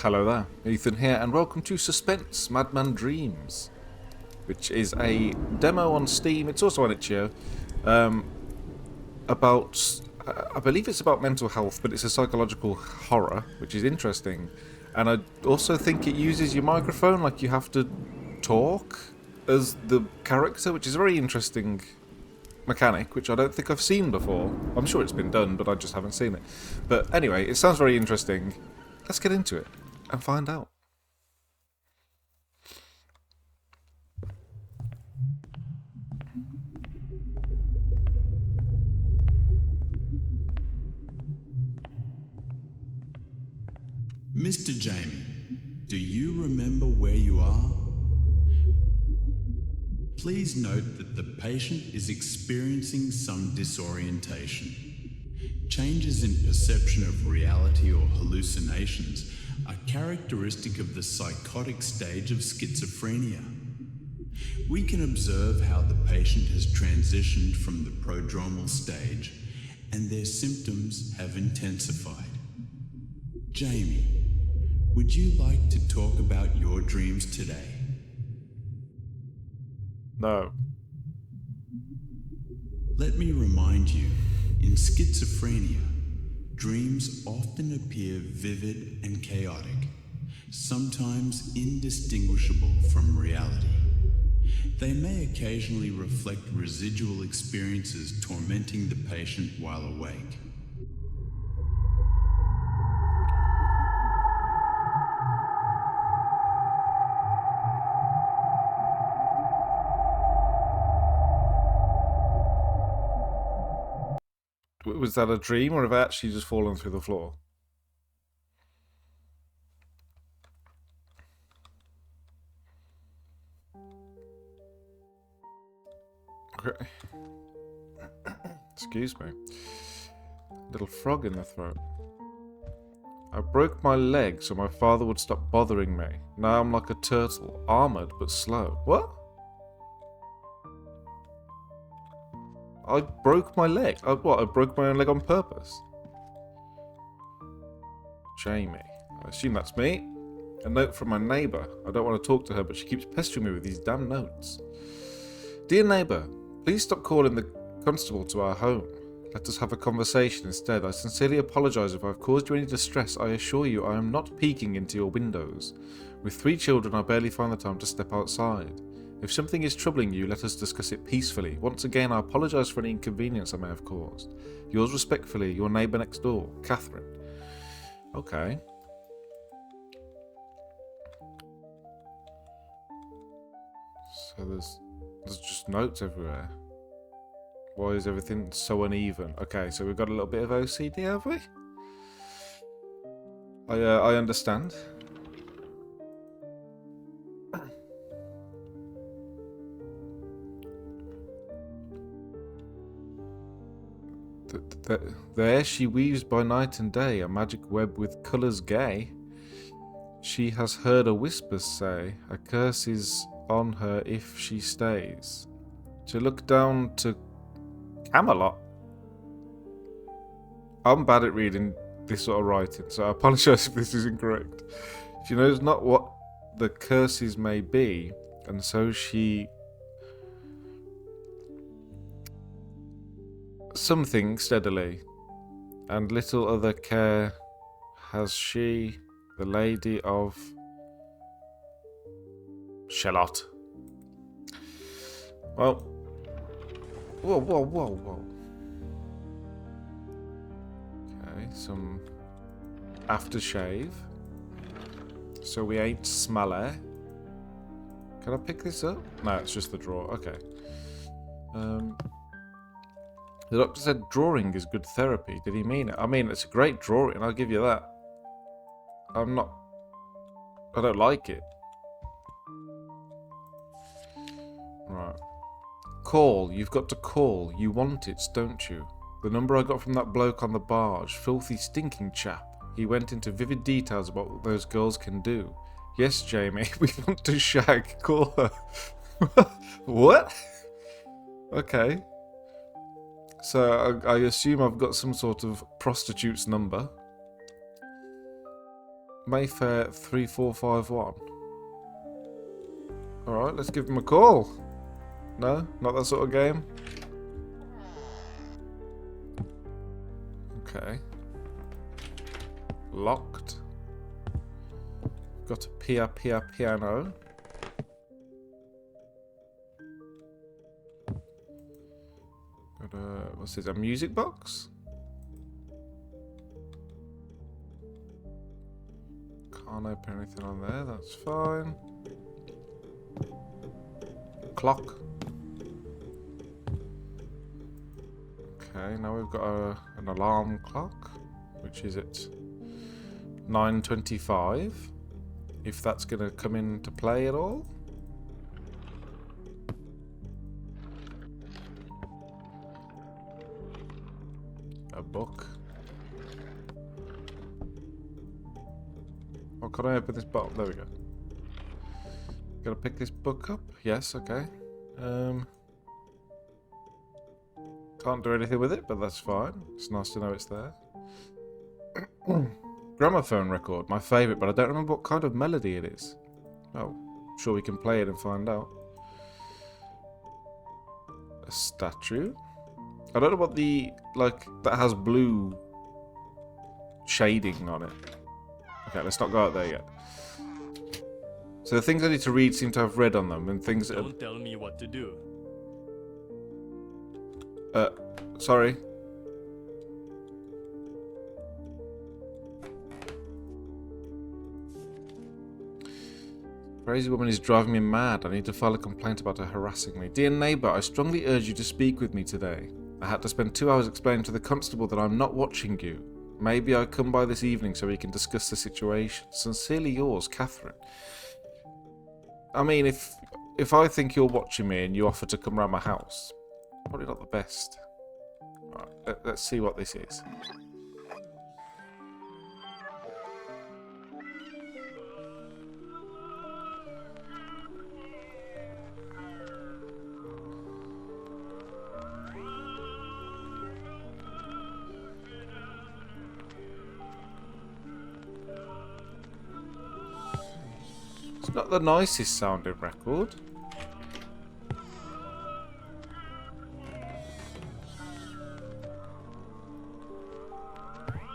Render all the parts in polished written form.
Hello there, Ethan here, and welcome to Suspense, Madman Dreams, which is a demo on Steam. It's also on itch.io, about, I believe it's about mental health, but it's a psychological horror, which is interesting. And I also think it uses your microphone, like you have to talk as the character, which is a very interesting mechanic, which I don't think I've seen before. I'm sure it's been done, but I just haven't seen it. But anyway, it sounds very interesting. Let's get into it and find out. Mr. Jamie, do you remember where you are? Please note that the patient is experiencing some disorientation. Changes in perception of reality or hallucinations are characteristic of the psychotic stage of schizophrenia. We can observe how the patient has transitioned from the prodromal stage and their symptoms have intensified. Jamie, would you like to talk about your dreams today? No. Let me remind you, in schizophrenia, dreams often appear vivid and chaotic, sometimes indistinguishable from reality. They may occasionally reflect residual experiences tormenting the patient while awake. Was that a dream, or have I actually just fallen through the floor? Okay. Excuse me. Little frog in the throat. I broke my leg so my father would stop bothering me. Now I'm like a turtle, armored but slow. What? I broke my leg. I broke my own leg on purpose. Jamie. I assume that's me. A note from my neighbour. I don't want to talk to her, but she keeps pestering me with these damn notes. Dear neighbour, please stop calling the constable to our home. Let us have a conversation instead. I sincerely apologise if I have caused you any distress. I assure you I am not peeking into your windows. With 3 children, I barely find the time to step outside. If something is troubling you, let us discuss it peacefully. Once again, I apologise for any inconvenience I may have caused. Yours respectfully, your neighbour next door, Catherine. Okay. So there's just notes everywhere. Why is everything so uneven? Okay, so we've got a little bit of OCD, have we? I understand. There she weaves by night and day, a magic web with colours gay. She has heard a whisper say, a curse is on her if she stays. To look down to Camelot. I'm bad at reading this sort of writing, so I apologise if this is incorrect. She knows not what the curses may be, and so she... something steadily, and little other care has she, the lady of Shalott. Well, whoa. Okay, some aftershave. So we ain't smelly. Can I pick this up? No, it's just the drawer. Okay. The doctor said drawing is good therapy. Did he mean it? I mean, it's a great drawing, I'll give you that. I don't like it. Right. Call. You've got to call. You want it, don't you? The number I got from that bloke on the barge. Filthy, stinking chap. He went into vivid details about what those girls can do. Yes, Jamie, we want to shag. Call her. What? Okay. So I assume I've got some sort of prostitute's number. Mayfair 3451. Alright, let's give him a call. No? Not that sort of game? Okay. Locked. Got a piano. Got a, what's this, a music box? Can't open anything on there, that's fine. Clock. Okay, now we've got an alarm clock, which is at 9:25. If that's going to come into play at all. A book. Oh, can I open this bottle? There we go. Gotta pick this book up? Yes, okay. Can't do anything with it, but that's fine. It's nice to know it's there. Gramophone record, my favourite, but I don't remember what kind of melody it is. Oh, sure we can play it and find out. A statue. I don't know what the, like, that has blue shading on it. Okay, let's not go out there yet. So the things I need to read seem to have red on them, and things that Don't tell me what to do. sorry. Crazy woman is driving me mad. I need to file a complaint about her harassing me. Dear neighbour, I strongly urge you to speak with me today. I had to spend 2 hours explaining to the constable that I'm not watching you. Maybe I come by this evening so we can discuss the situation. Sincerely yours, Catherine. I mean, if I think you're watching me and you offer to come round my house, probably not the best. Alright, let's see what this is. It's not the nicest sounding record.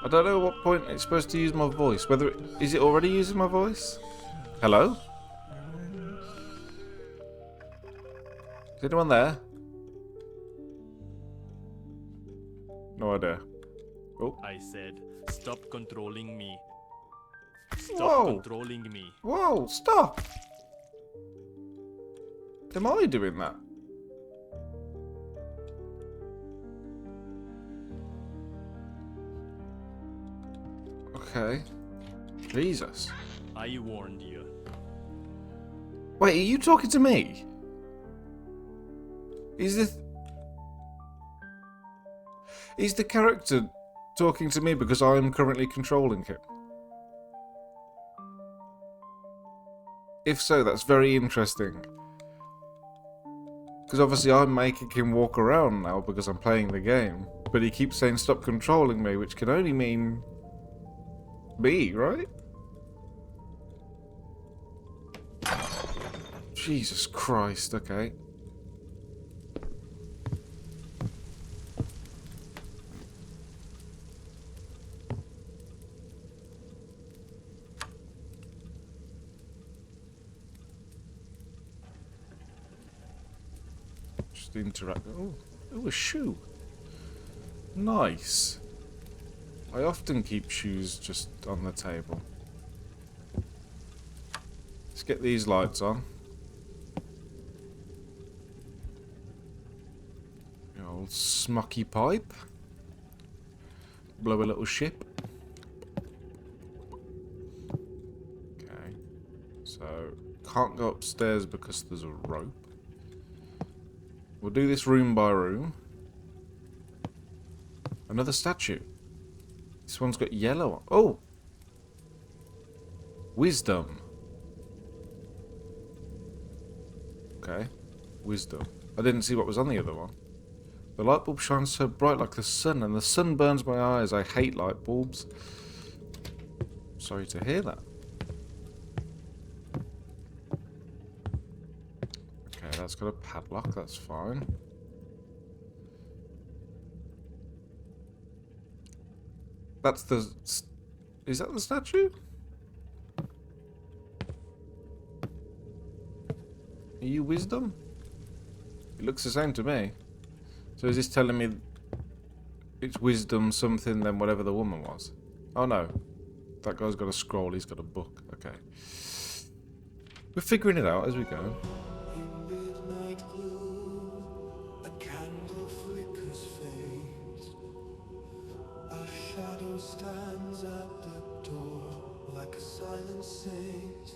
I don't know what point it's supposed to use my voice. Whether is it already using my voice? Hello? Is anyone there? No idea. Oh. I said, stop controlling me. Whoa. Stop controlling me. Whoa, stop! Am I doing that? Okay. Jesus. I warned you. Wait, are you talking to me? Is the character talking to me because I am currently controlling him? If so, that's very interesting. Because obviously I'm making him walk around now because I'm playing the game. But he keeps saying stop controlling me, which can only mean me, right? Jesus Christ, okay. Just interact. Oh, a shoe. Nice. I often keep shoes just on the table. Let's get these lights on. The old smoky pipe. Blow a little ship. Okay. So, can't go upstairs because there's a rope. We'll do this room by room. Another statue. This one's got yellow on. Oh! Wisdom. Okay. Wisdom. I didn't see what was on the other one. The light bulb shines so bright like the sun, and the sun burns my eyes. I hate light bulbs. Sorry to hear that. Okay, that's got a padlock, that's fine. That's the... Is that the statue? Are you wisdom? It looks the same to me. So is this telling me it's wisdom something than whatever the woman was? Oh no. That guy's got a scroll, he's got a book. Okay. We're figuring it out as we go. Midnight gloom, a candle flickers faint. A shadow stands at the door like a silent saint.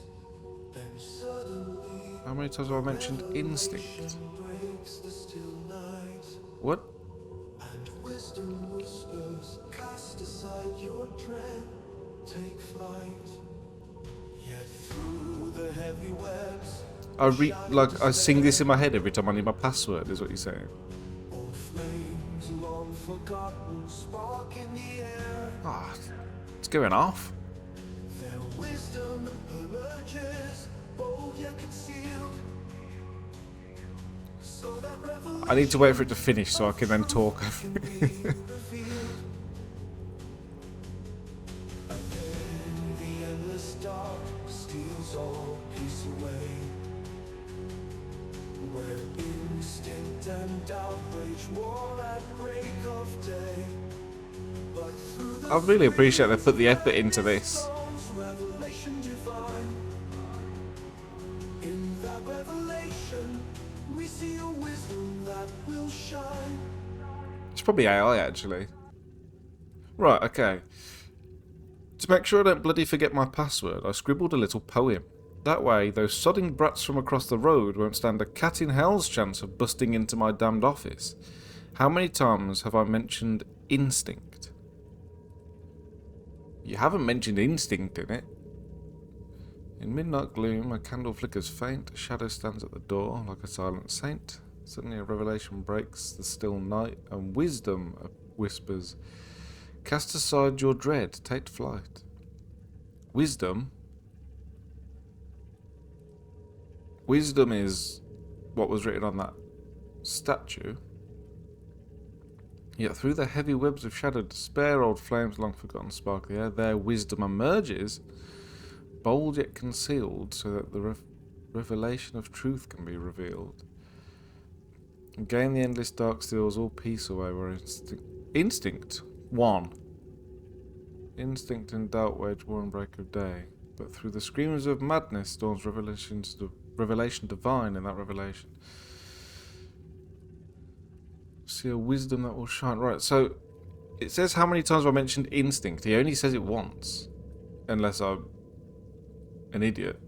Then suddenly, How many times have I mentioned instinct? revelation breaks the still night, What? and wisdom whispers, cast aside your dread, take flight. Yet through the heavy webs, I sing this in my head every time I need my password, is what you're saying. old flames long forgotten spark in the air. Ah, it's going off. Their wisdom emerges, bold yet concealed. So that revelation I need to wait for it to finish so I can then talk. can be revealed. And then the endless dark steals all peace away. Where instinct and outrage war at break of day. But through the I really appreciate they put the effort into this. stones, revelation divine. In that revelation, we see a wisdom that will shine. It's probably AI actually. Right, okay. To make sure I don't bloody forget my password, I scribbled a little poem. That way, those sodding brats from across the road won't stand a cat in hell's chance of busting into my damned office. How many times have I mentioned instinct? You haven't mentioned instinct in it. In midnight gloom, a candle flickers faint, a shadow stands at the door like a silent saint. Suddenly a revelation breaks the still night, and wisdom whispers, cast aside your dread, take flight. Wisdom? Wisdom is what was written on that statue. Yet through the heavy webs of shadow, despair, old flames long forgotten spark the air, there wisdom emerges, bold yet concealed, so that the revelation of truth can be revealed. Again the endless dark steals all peace away, where instinct, one. Instinct and doubt wage war and break of day. But through the screams of madness storms revelation divine in that revelation. See a wisdom that will shine. Right, so it says how many times I mentioned instinct. He only says it once. Unless I'm an idiot.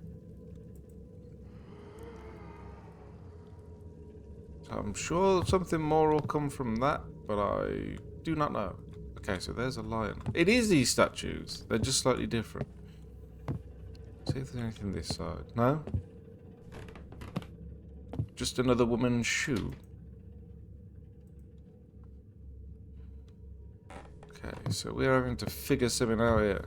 So I'm sure something more will come from that, but I do not know. Okay, so there's a lion. It is these statues. They're just slightly different. See if there's anything this side. No? Just another woman's shoe. Okay, so we're having to figure something out here.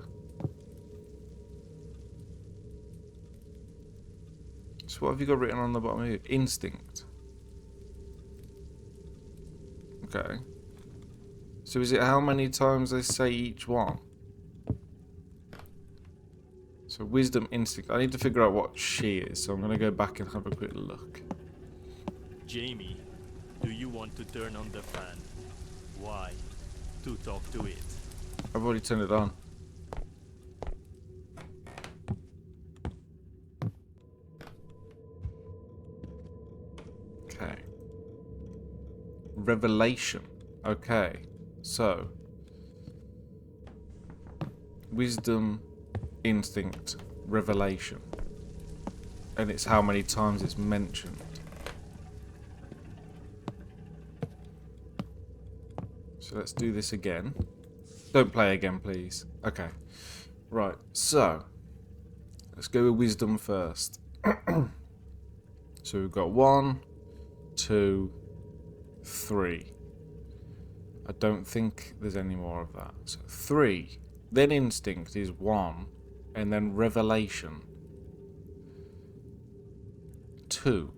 So what have you got written on the bottom here? Instinct. Okay. So is it how many times they say each one? So wisdom, instinct. I need to figure out what she is, so I'm going to go back and have a quick look. Jamie, do you want to turn on the fan? Why? To talk to it. I've already turned it on. Okay. Revelation. Okay. So. Wisdom, instinct, revelation. And it's how many times it's mentioned. So let's do this again. Don't play again, please. Okay. Right, so. Let's go with wisdom first. So we've got 1, 2, 3. I don't think there's any more of that. So 3. Then instinct is 1. And then revelation. 2.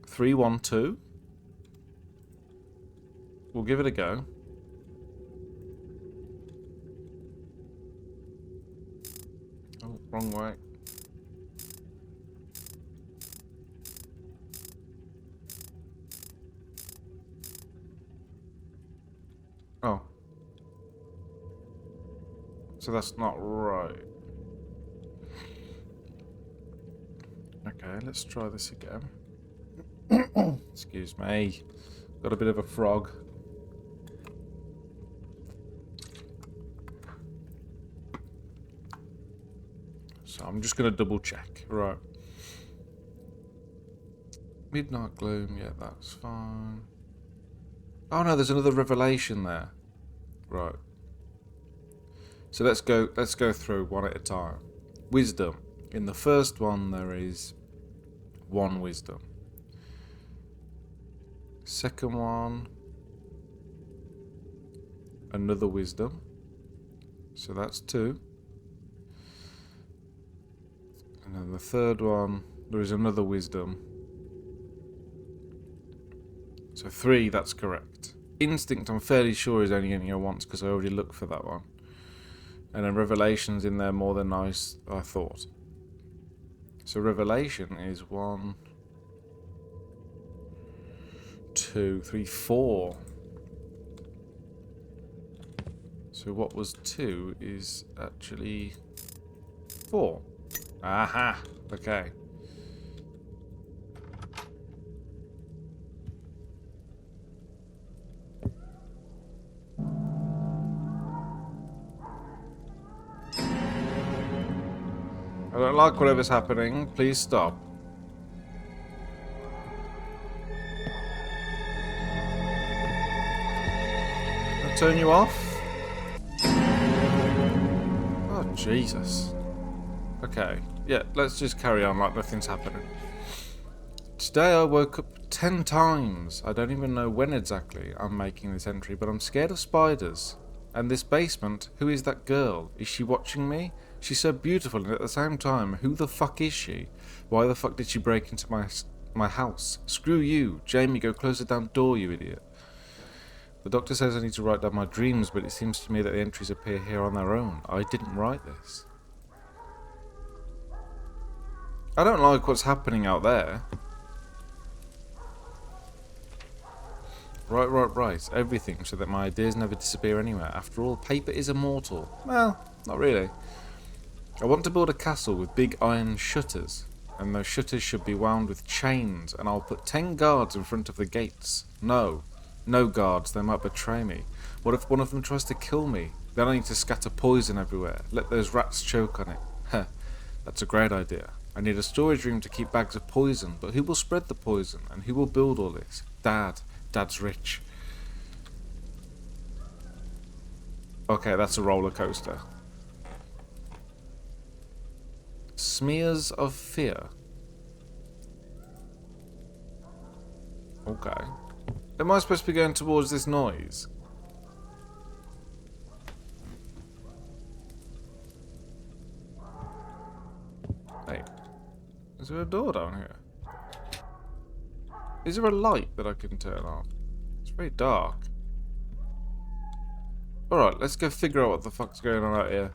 3, 1, 2. We'll give it a go. Oh, wrong way. Oh. So that's not right. Okay, let's try this again. Excuse me. Got a bit of a frog. So I'm just going to double check. Right. Midnight gloom. Yeah, that's fine. Oh no, there's another revelation there. Right. So let's go through one at a time. Wisdom. In the first one there is 1 wisdom. Second one, another wisdom. So that's 2. And then the third one, there is another wisdom. So 3, that's correct. Instinct, I'm fairly sure, is only getting here once because I already looked for that one. And then Revelation's in there more than I thought. So Revelation is 1, 2, 3, 4. So what was 2 is actually 4. Aha! Okay. I don't like whatever's happening. Please stop. I'll turn you off. Oh, Jesus. Okay. Yeah, let's just carry on like nothing's happening. Today I woke up 10 times. I don't even know when exactly I'm making this entry, but I'm scared of spiders. And this basement, who is that girl? Is she watching me? She's so beautiful, and at the same time, who the fuck is she? Why the fuck did she break into my house? Screw you. Jamie, go close the damn door, you idiot. The doctor says I need to write down my dreams, but it seems to me that the entries appear here on their own. I didn't write this. I don't like what's happening out there. Right. Everything so that my ideas never disappear anywhere. After all, paper is immortal. Well, not really. I want to build a castle with big iron shutters, and those shutters should be wound with chains, and I'll put 10 guards in front of the gates. No guards, they might betray me. What if one of them tries to kill me? Then I need to scatter poison everywhere. Let those rats choke on it. Heh, that's a great idea. I need a storage room to keep bags of poison, but who will spread the poison, and who will build all this? Dad's rich. Okay, that's a roller coaster. Smears of fear. Okay. Am I supposed to be going towards this noise? Hey. Is there a door down here? Is there a light that I can turn on? It's very dark. Alright, let's go figure out what the fuck's going on out here.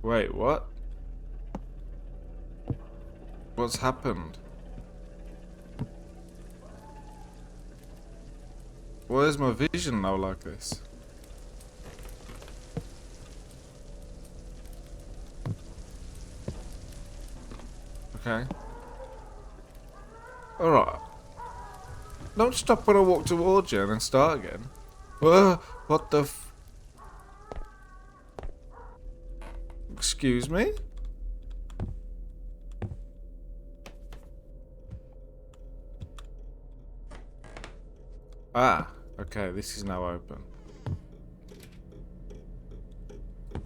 Wait, what? What's happened? Why is my vision now like this? Okay. Alright. Don't stop when I walk towards you and then start again. What the f... Excuse me? Ah, okay, this is now open.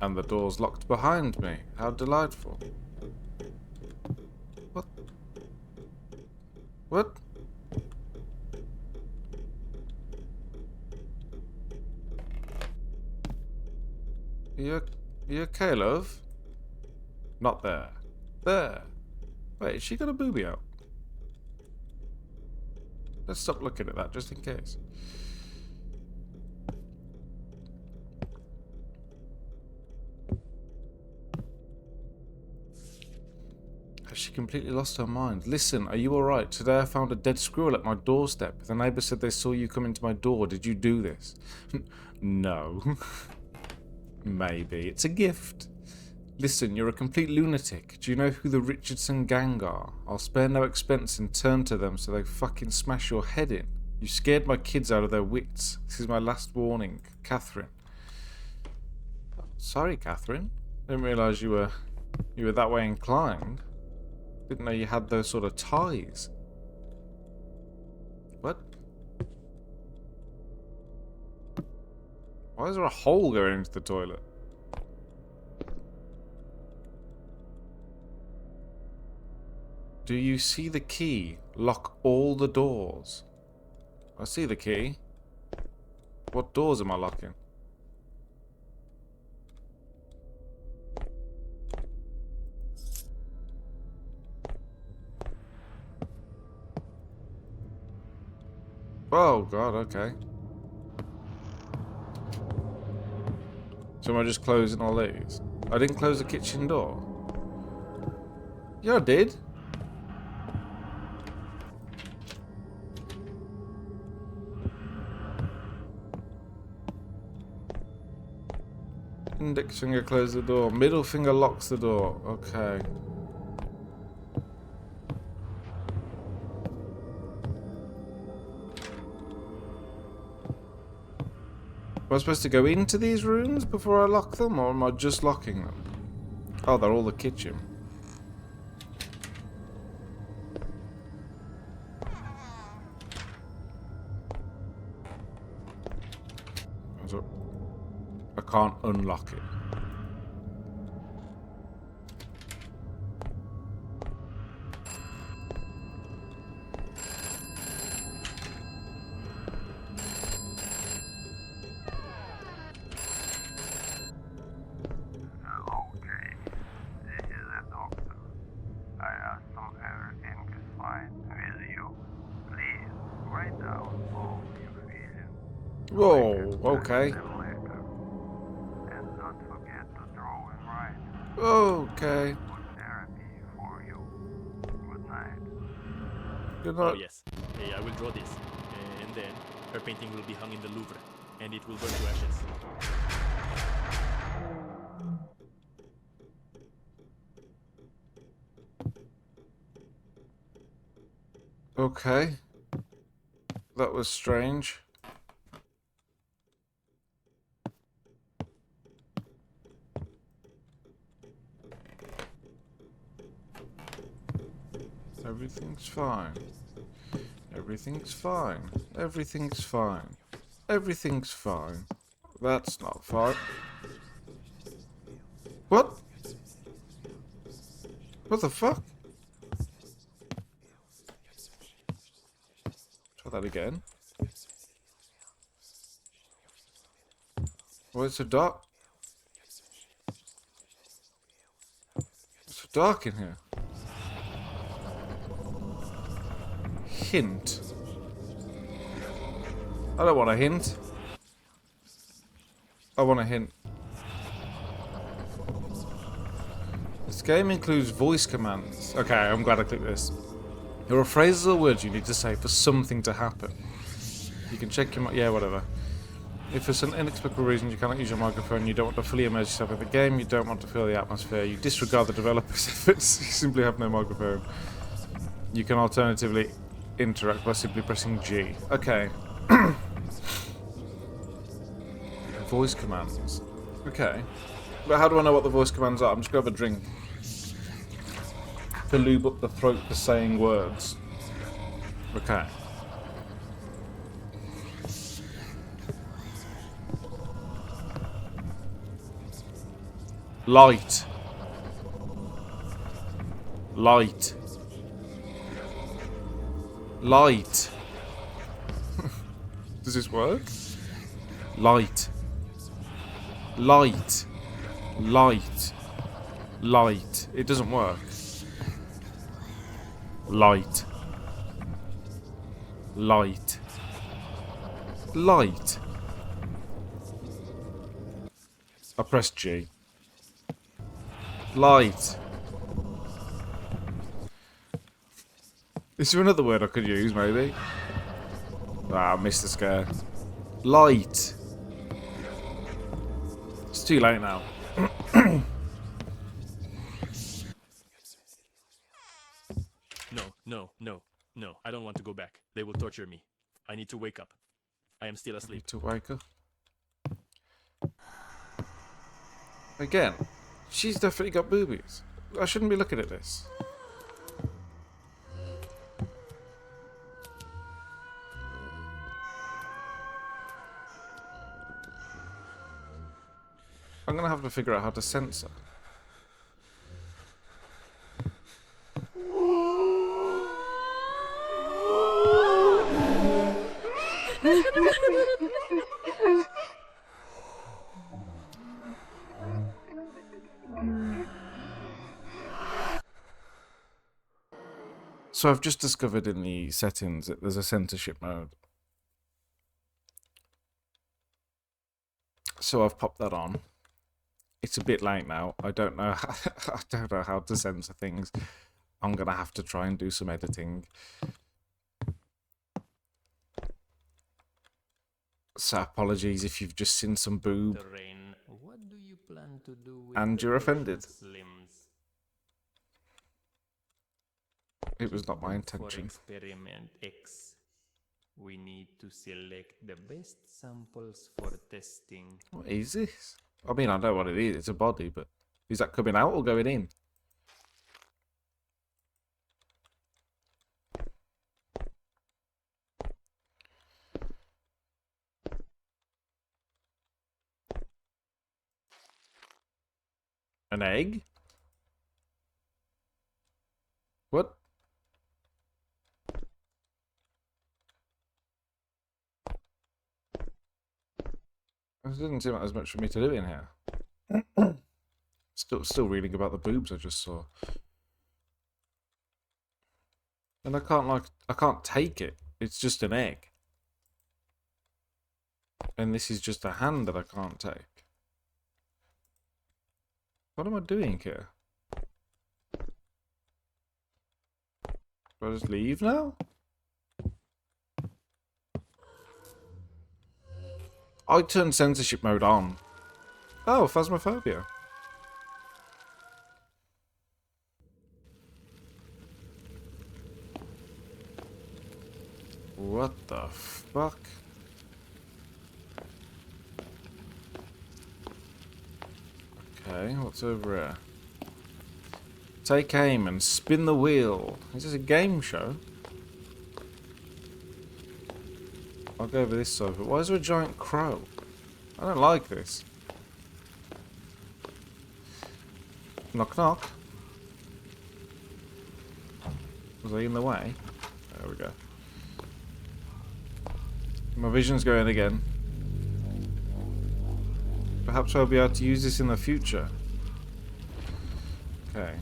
And the door's locked behind me. How delightful. What? What? You okay, love? Not there. There. Wait, she got a booby out. Let's stop looking at that just in case. Has she completely lost her mind? Listen, are you alright? Today I found a dead squirrel at my doorstep. The neighbour said they saw you come into my door. Did you do this? No. Maybe. It's a gift. Listen, you're a complete lunatic. Do you know who the Richardson gang are? I'll spare no expense and turn to them so they fucking smash your head in. You scared my kids out of their wits. This is my last warning. Catherine. Sorry, Catherine. Didn't realise you were that way inclined. Didn't know you had those sort of ties. What? Why is there a hole going into the toilet? Do you see the key? Lock all the doors. I see the key. What doors am I locking? Oh god, okay. So am I just closing all these? I didn't close the kitchen door. Yeah, I did. Index finger closes the door. Middle finger locks the door. Okay. Am I supposed to go into these rooms before I lock them, or am I just locking them? Oh, they're all the kitchen. I can't unlock it. Whoa, okay. Okay. Good Oh night. yes, I will draw this, and then her painting will be hung in the Louvre, and it will burn to ashes. Okay. That was strange. Everything's fine. Everything's fine. Everything's fine. Everything's fine. That's not fine. What? What the fuck? Try that again. Why is it so dark? It's so dark in here. Hint. I don't want a hint. I want a hint. This game includes voice commands. Okay, I'm glad I clicked this. There are phrases or words you need to say for something to happen. You can check your yeah, whatever. If for some inexplicable reason you cannot use your microphone, you don't want to fully immerse yourself in the game, you don't want to feel the atmosphere, you disregard the developer's efforts, you simply have no microphone. You can alternatively interact by simply pressing G. Okay. Voice commands. Okay. But how do I know what the voice commands are? I'm just going to have a drink. To lube up the throat for saying words. Okay. Light. Light. Light. Does this work? Light. Light. Light. Light. It doesn't work. Light. Light. Light. I pressed G. Light. Is there another word I could use, maybe? Ah, I missed the scare. Light. It's too late now. No. I don't want to go back. They will torture me. I need to wake up. I am still asleep. To wake up. Again, she's definitely got boobies. I shouldn't be looking at this. I'm gonna have to figure out how to censor. So I've just discovered in the settings that there's a censorship mode. So I've popped that on. It's a bit late now. I don't know how to censor things. I'm gonna have to try and do some editing. So apologies if you've just seen some boob Rain, what do you plan to do with and you're offended. Slims? It was not my For intention. experiment X, we need to select the best samples for testing. What is this? I mean, I know what it is. It's a body, but is that coming out or going in? An egg? What? There didn't seem like there's much for me to do in here. Still reading about the boobs I just saw. And I can't take it. It's just an egg. And this is just a hand that I can't take. What am I doing here? Do I just leave now? I turned censorship mode on. Oh, phasmophobia. What the fuck? Okay, what's over here? Take aim and spin the wheel. Is this a game show? I'll go over this side, but why is there a giant crow? I don't like this. Knock knock. Was I in the way? There we go. My vision's going again. Perhaps I'll be able to use this in the future. Okay.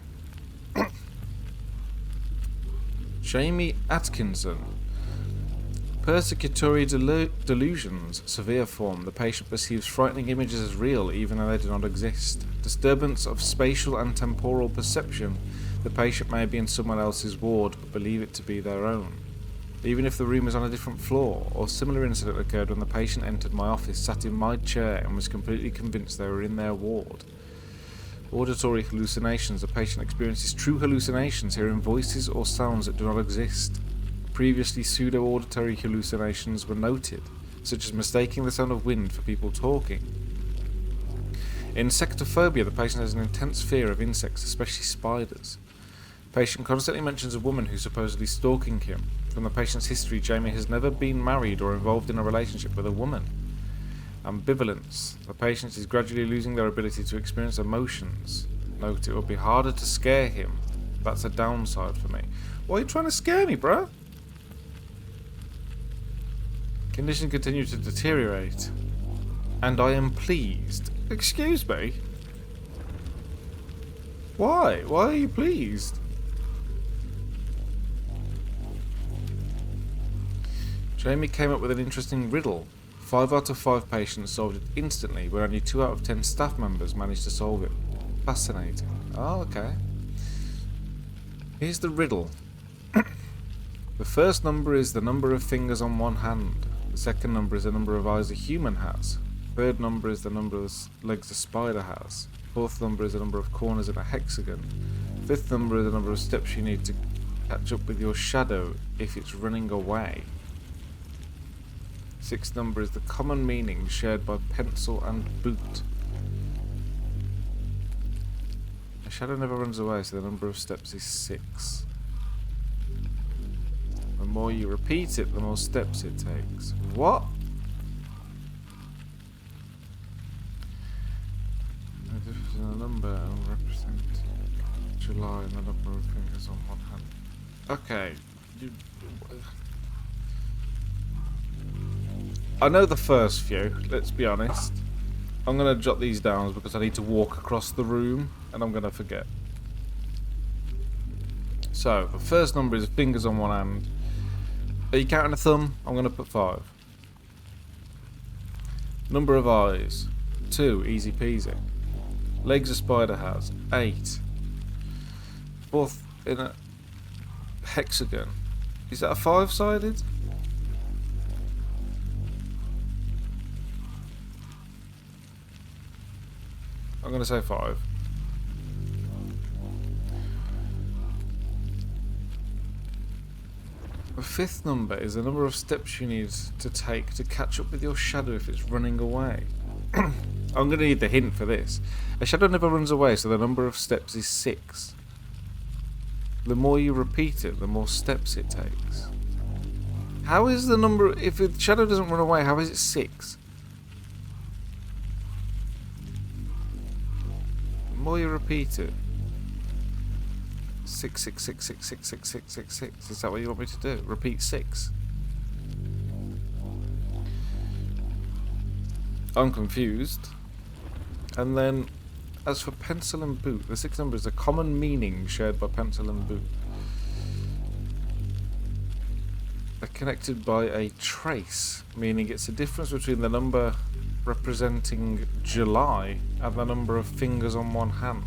Jamie Atkinson. Persecutory delusions, severe form. The patient perceives frightening images as real even though they do not exist. Disturbance of spatial and temporal perception. The patient may be in someone else's ward but believe it to be their own. Even if the room is on a different floor, or similar incident occurred when the patient entered my office, sat in my chair and was completely convinced they were in their ward. Auditory hallucinations. The patient experiences true hallucinations, hearing voices or sounds that do not exist. Previously, pseudo-auditory hallucinations were noted, such as mistaking the sound of wind for people talking. Insectophobia. The patient has an intense fear of insects, especially spiders. The patient constantly mentions a woman who's supposedly stalking him. From the patient's history, Jamie has never been married or involved in a relationship with a woman. Ambivalence. The patient is gradually losing their ability to experience emotions. Note, it will be harder to scare him. That's a downside for me. Why are you trying to scare me, bruh? Condition continued to deteriorate. And I am pleased. Excuse me? Why? Why are you pleased? Jamie came up with an interesting riddle. 5 out of 5 patients solved it instantly, where only 2 out of 10 staff members managed to solve it. Fascinating. Oh, okay. Here's the riddle. The first number is the number of fingers on one hand. The second number is the number of eyes a human has. Third number is the number of legs a spider has. Fourth number is the number of corners in a hexagon. Fifth number is the number of steps you need to catch up with your shadow if it's running away. Sixth number is the common meaning shared by pencil and boot. A shadow never runs away, so the number of steps is 6. The more you repeat it, the more steps it takes. What? The difference in the number and represent July and the number of fingers on one hand. Okay. I know the first few, let's be honest. I'm going to jot these down because I need to walk across the room and I'm going to forget. So, the first number is fingers on one hand. Are you counting a thumb? I'm going to put 5. Number of eyes. 2, easy peasy. Legs a spider has. 8. Fourth in a hexagon. Is that a 5-sided? I'm going to say 5. The fifth number is the number of steps you need to take to catch up with your shadow if it's running away. I'm going to need the hint for this. A shadow never runs away, so the number of steps is 6. The more you repeat it, the more steps it takes. How is the number... If the shadow doesn't run away, how is it 6? The more you repeat it... 6, 6, 6, 6, 6, 6, 6, 6, 6. Is that what you want me to do? Repeat 6. I'm confused. And then, as for pencil and boot, the 6th number is a common meaning shared by pencil and boot. They're connected by a trace, meaning it's the difference between the number representing July and the number of fingers on one hand.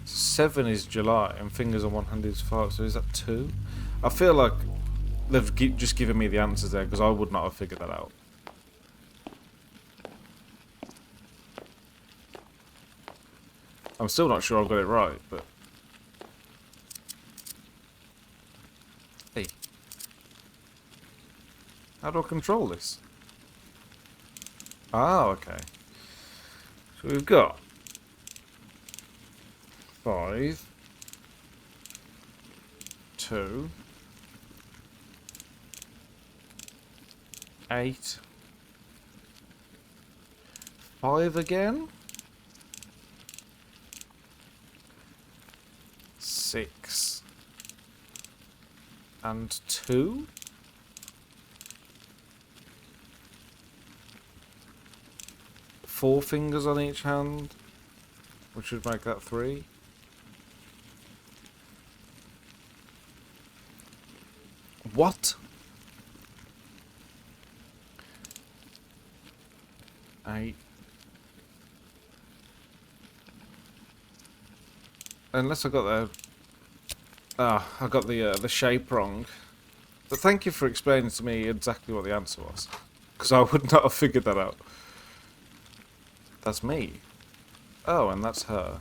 7 is July and fingers on one hand is 5, so is that 2? I feel like they've just given me the answers there because I would not have figured that out. I'm still not sure I've got it right, but... Hey. How do I control this? Ah, okay. So we've got 5, 2, 8, 5 again, 6, and 2. Four fingers on each hand, which would make that 3. What? 8. Unless I got the... I got the shape wrong. But thank you for explaining to me exactly what the answer was. Because I would not have figured that out. That's me. Oh, and that's her.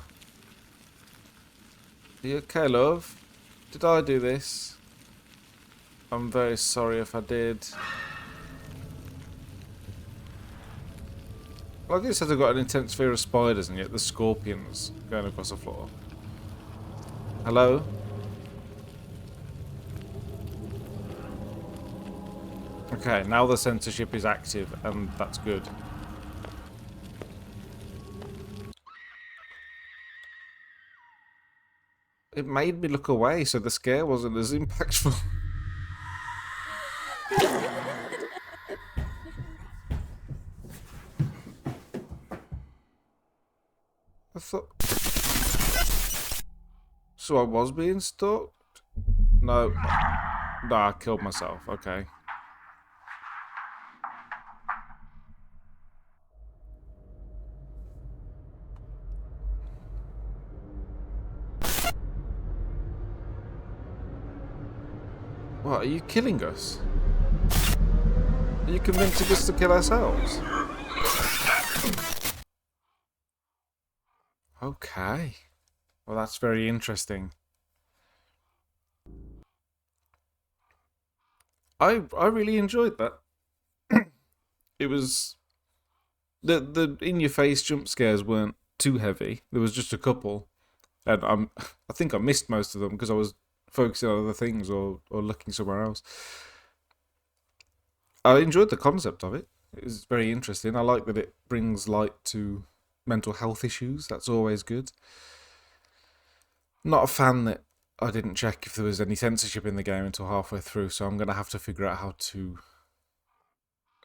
Are you okay, love? Did I do this? I'm very sorry if I did. Like it says I've got an intense fear of spiders and yet the scorpions going across the floor. Hello? Okay, now the censorship is active and that's good. It made me look away so the scare wasn't as impactful. I thought... So I was being stalked? No. No, I killed myself. Okay. What, are you killing us? Are you convincing us to kill ourselves? Okay. Well, that's very interesting. I really enjoyed that. It was the in your face jump scares weren't too heavy. There was just a couple, and I think I missed most of them because I was focusing on other things or looking somewhere else. I enjoyed the concept of it. It was very interesting. I like that it brings light to mental health issues. That's always good. Not a fan that I didn't check if there was any censorship in the game until halfway through, so I'm going to have to figure out how to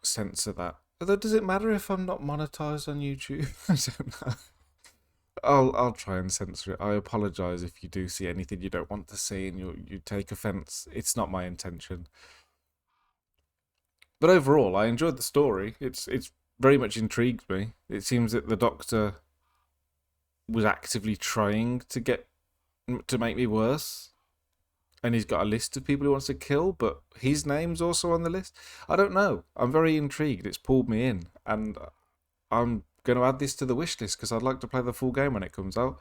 censor that. Although, does it matter if I'm not monetized on YouTube? I don't know. I'll try and censor it. I apologize if you do see anything you don't want to see and you take offense. It's not my intention. But overall, I enjoyed the story. It's very much intrigued me. It seems that the Doctor was actively trying to make me worse, and he's got a list of people he wants to kill, but his name's also on the list. I don't know. I'm very intrigued. It's pulled me in, and I'm going to add this to the wish list because I'd like to play the full game when it comes out.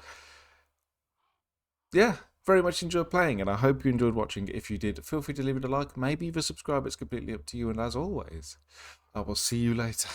Yeah, very much enjoyed playing, and I hope you enjoyed watching. If you did, feel free to leave it a like, maybe even subscribe. It's completely up to you, and as always, I will see you later.